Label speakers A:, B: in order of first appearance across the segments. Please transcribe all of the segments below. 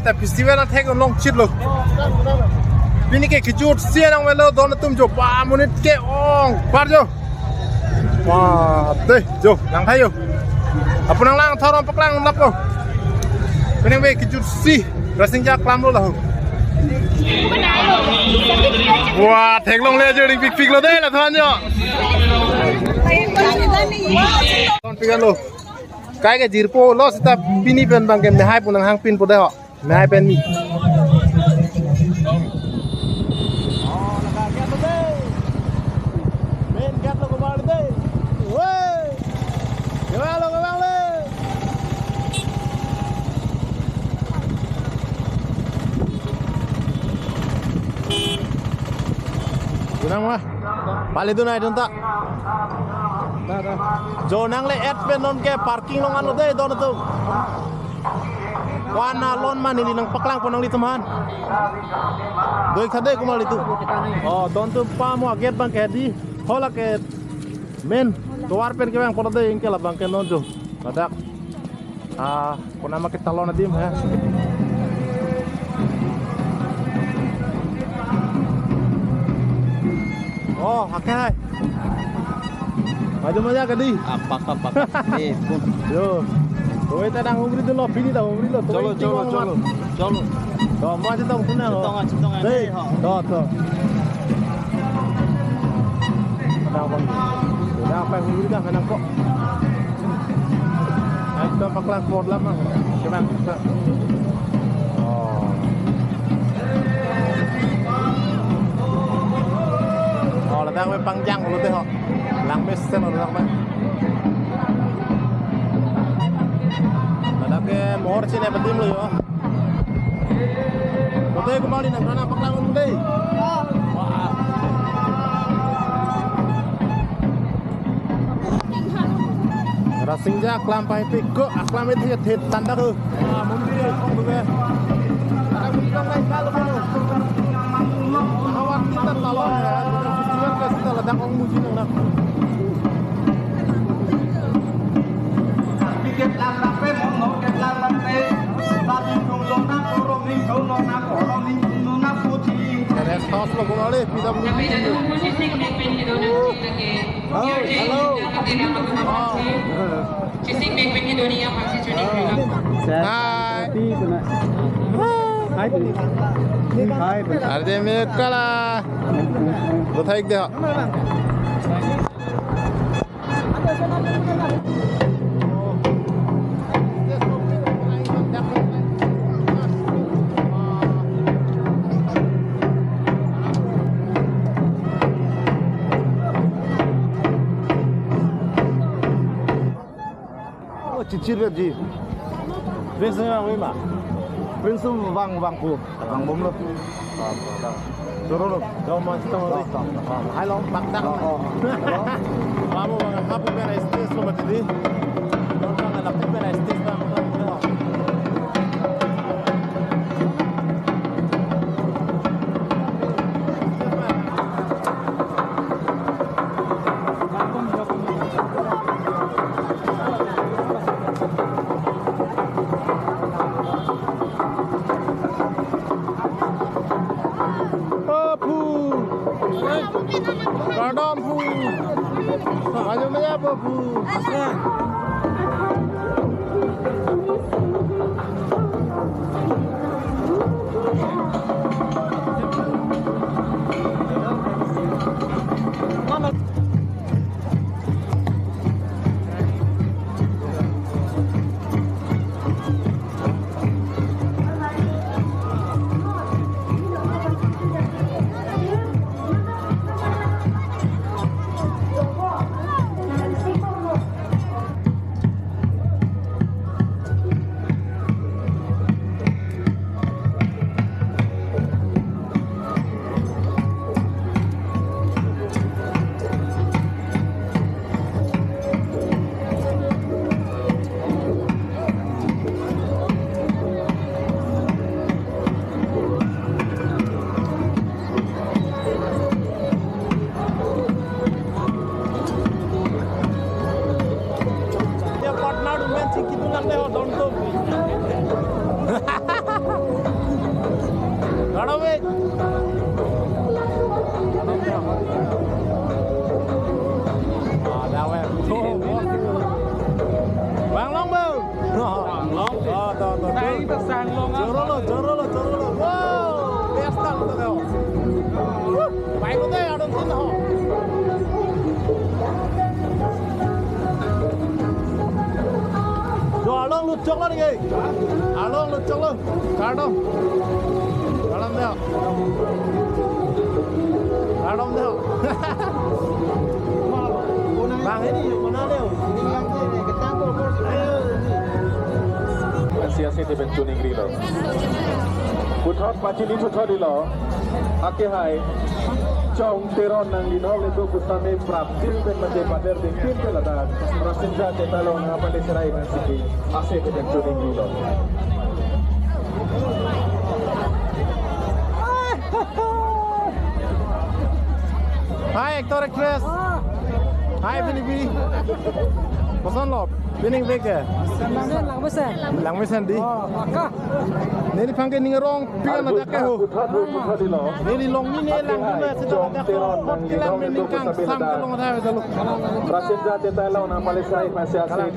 A: แต่ฟิสติวัลแท้ก็ลงชิดเลยปีนี้แกขจุดเสียนังเวลาโดนตุ้มจบปามุนิแกอ่องปาร์โจว้าเต้โจยังไทยอยู่apa nang lang thoron paklang nap lo peneng we kejut si racing jak klam lo lah wah thek long le je ring pik pik lo dei la thon yo ton pikan lo kai ke jirpo lo sita pini pen bang kem hai punang hang pin po de ho me hai pen mi nang mah balik tu naik tak jo nang le et pen non ke parking long anu deh don tu wana lon man ini nang paklang ponang di teman doi khade kumal itu oh don tu pa mo get bang ke di hola ke men tuar pen ke bang pon deh ingke la bang ke non tu badak pon nama kita lon adim ha oh, oke. Maju ke di. Apa. Nih, pun. Yo. Tuh kita dah ngumri tu lo, pilih dah ngumri lo. Chalo. Tuh, mau aja tong punya lo. Ciptongan. Deh, tuh. Ada bang. Sudah apa ngumri dah kenang kok. Ayo paklang sport lah mang. Cuman. Đang với băng giang của tôi họ làm mấy xem rồi các bạn ada ke motor sini penting lo yo betul kembali nak berana paklangan deh wah racing jak lampai piko aklam itu ya tanda tuh mungkin om tuh ada bilang lain kalau awak kita talon ya kita ledang orang muji nang bikin lampe mono ket lampe tadi tunggu nak orang ni tunggu nak orang ni tunggu nak puji ada stos lo kembali kita muji halo Cisik Bank Indonesia masih cunik hai Arde mekala কোথায় দে cicir ji Prince nang ma Prince wang pu wang bom lo turun kau mau setengah lagi hai long bak dak kamu happy birthday so much di orang nak happy birthday bang Radom pu, ayo maya pu. lụt chốc lên kì. Alo lụt chốc lên. Card đâu? Card làm theo. Card làm theo. Bang ini mana leo?
B: Siasat di bencuning rilo. Putot pacili putot rilo. Ake hai. Chong teron nang linol itu kusame praptil ben mate pader den kinte lada. Rasinja tetalo na pande serai na siki. Ase di bencuning rilo.
A: Hai actor actress. Hai Filipi. Pesan lo. Pining vega. Lang mesan di. Nini pangke ning rong pian ada ke ho. Nini long ni ne lang ni sedang ada ke ho. Kilang ning kang sam ke long ada dalu.
B: Rasinja tetalo na pande serai na siasat.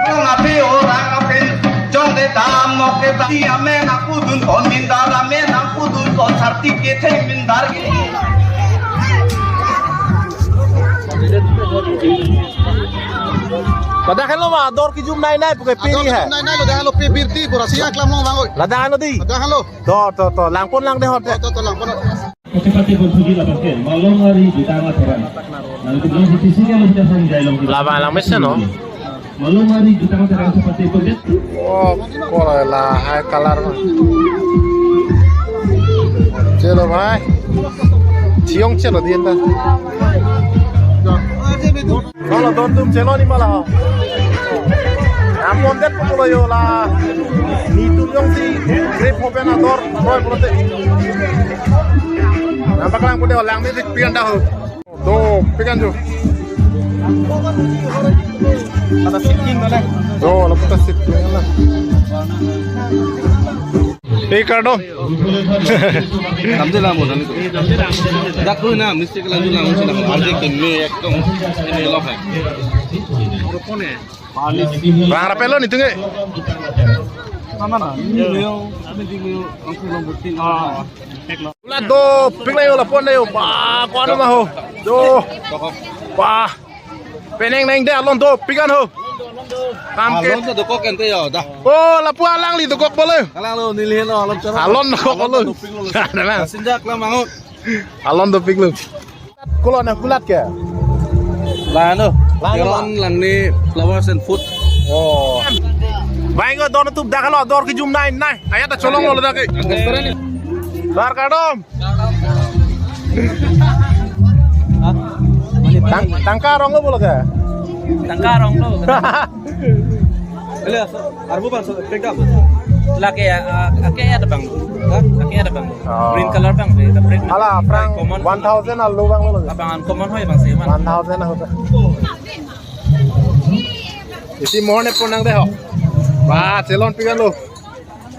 C: Ngapi orang ngapi jong de dam ngoke tadi ame naku dun kon mindar ame naku dun kon sarti kete mindar ge
A: Ladakan lo ma dor ki jum nai nai pukai pini hai.
D: Nai lo dah lo pibirti pura siak lam long bangoi.
A: Ladakan lo di.
D: Dah lo.
A: To lang pon lang de hot.
D: To lang pon.
E: Kepati bersugi lah pakai malam hari di tengah terang. Nanti belum di sini kalau sudah sampai long.
A: Lava lang mesan no.
E: Malam hari di tengah terang seperti itu kan?
A: Oh, kola la hai kalar ma. Chelo bhai. Chiong chelo dien ta. Kalau tum chelo ni malah. Ampon det pulo yo la. Ni tu yung si grip open ador boy prote. Nampak lang pude lang mi pian dah. Do pikan jo. Ada sitting boleh. Oh, lepas sitting lah. Ricardo.
D: Alhamdulillah mo nang. Dakho na mistake lang lang sila. Arje kinme ekdom ini lock hai.
A: Bang rapelo ni tunge.
D: Mana na? Yung abi di mo ang kulang buti.
A: Ulat do pinglay yo lapon na yo. Ba, kuano ma ho. Do. Ba. Peneng neng de alon do pikan ho. Kamket.
D: Alon to kok ente yo dah.
A: Oh, lapu alang li dogok boleh.
D: Kalang lo nilihin lo alon cara.
A: Alon dogok boleh. Ada lah.
D: Sinjak lah mangut.
A: Alon do piglu. Kulo na kulat ke?
D: Lah no.
A: Lah,
D: Keron lang ni flowers and food.
A: Oh. Baik don tu dah kalau dor ki jum nai nai. Ayat colong lo dah ke.
D: Restoran ni.
A: Dar kadom. Tangka rong lo boleh ke?
F: Tangkarong lo.
D: Alia, arbo bang pick up.
F: Laki ake ada bang. Ake ada bang.
A: Oh.
F: Green color bang. The green.
A: Alah, frank
F: common.
A: 1000 alu bang lo.
F: Abangan common hoy bang sih.
A: 1000 na hota. Isi mohon e ponang de ho. Ba, celon pikan lo.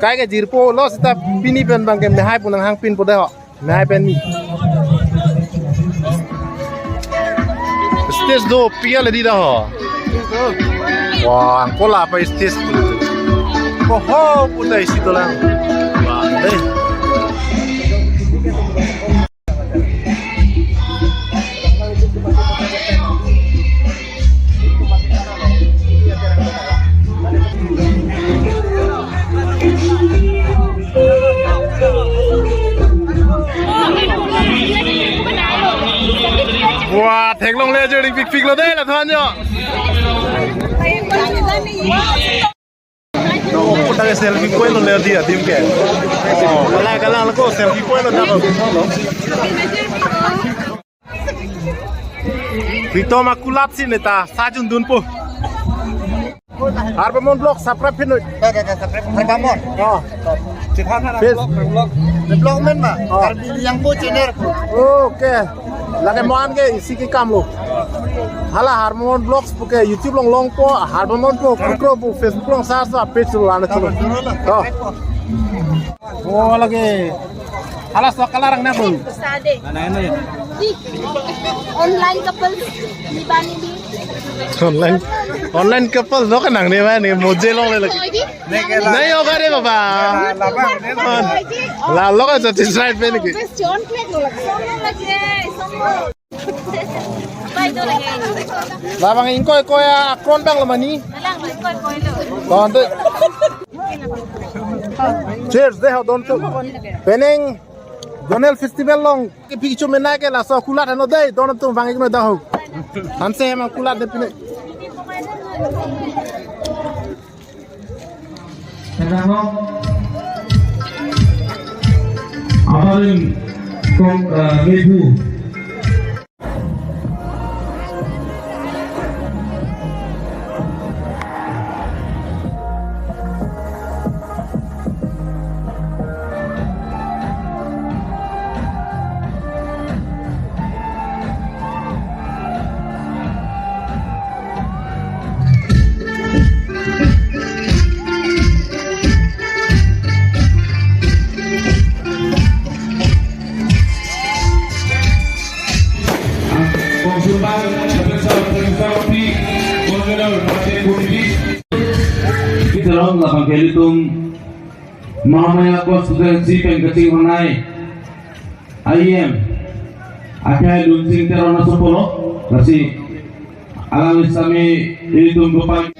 A: Kai ke jirpo lo sita pini pen bang ke mehai punang hang pin po de ho. Mehai pen ni. Stage do pia le di dah ho. Wah, kola apa stage tu. Ko ho putai situ lang. Wah, deh. Wah, thèn long le chơi đi phịch lo đây là thôi nhở. Nó có cái selfie quay lo le dia tim ke. Oh, kala lo ko selfie quay lo dah. Vito makulat sih neta, sajun dun po. Arbamon blog subscribe pin.
D: Arbamon.
A: Oh.
D: Cikhan
A: blog.
D: Blog men ma. Arbi yang po channel.
A: Oke. Lagi mohon ke isi ki kam lo. Hala Harmon Vlogs puke YouTube long po, Harmon po kukro po Facebook long sa page lo ana chulo. Oh lagi. Hala so kalarang na po.
G: Sade.
D: Ano yan?
G: Online couple di bani di.
A: Online couple no kanang ni ba ni moje long le lagi. Nahi hoga re baba. La lo ka sa right pe ni.
G: Best John click lo lagi. Bay tôi là nghe.
A: Là bằng in coi coi con bang là mà ní.
G: Nó lang rồi coi rồi.
A: Còn tự. Cheers, đây họ đón chúc. Peneng Donel Festival long cái picture mình này cái là sao kulat nó đây, đón tụi vàng cái đâu. Hắn xem mà kulat đấy pin.
E: Abarin kong Mebu. Kita lawan lapan kali tum mamaya kos student si pengkecing honai IM akhirnya luncing terona sepuluh kasih alam Islami ini tum depan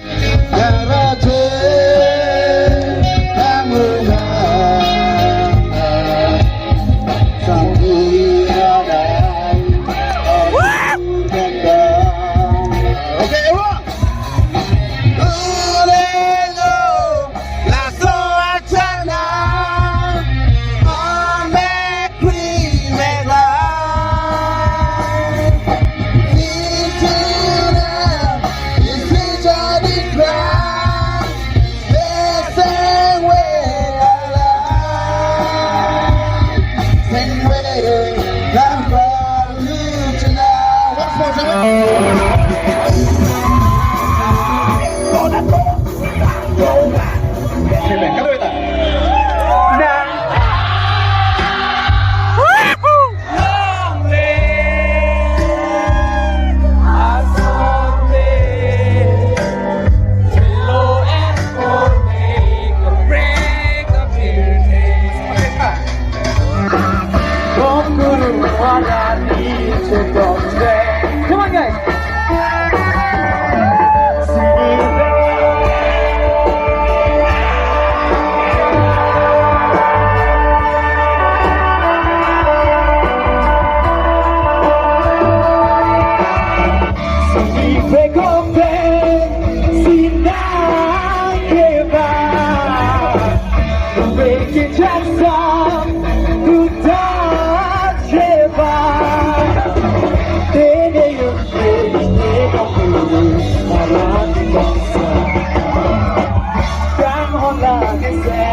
H: Jangan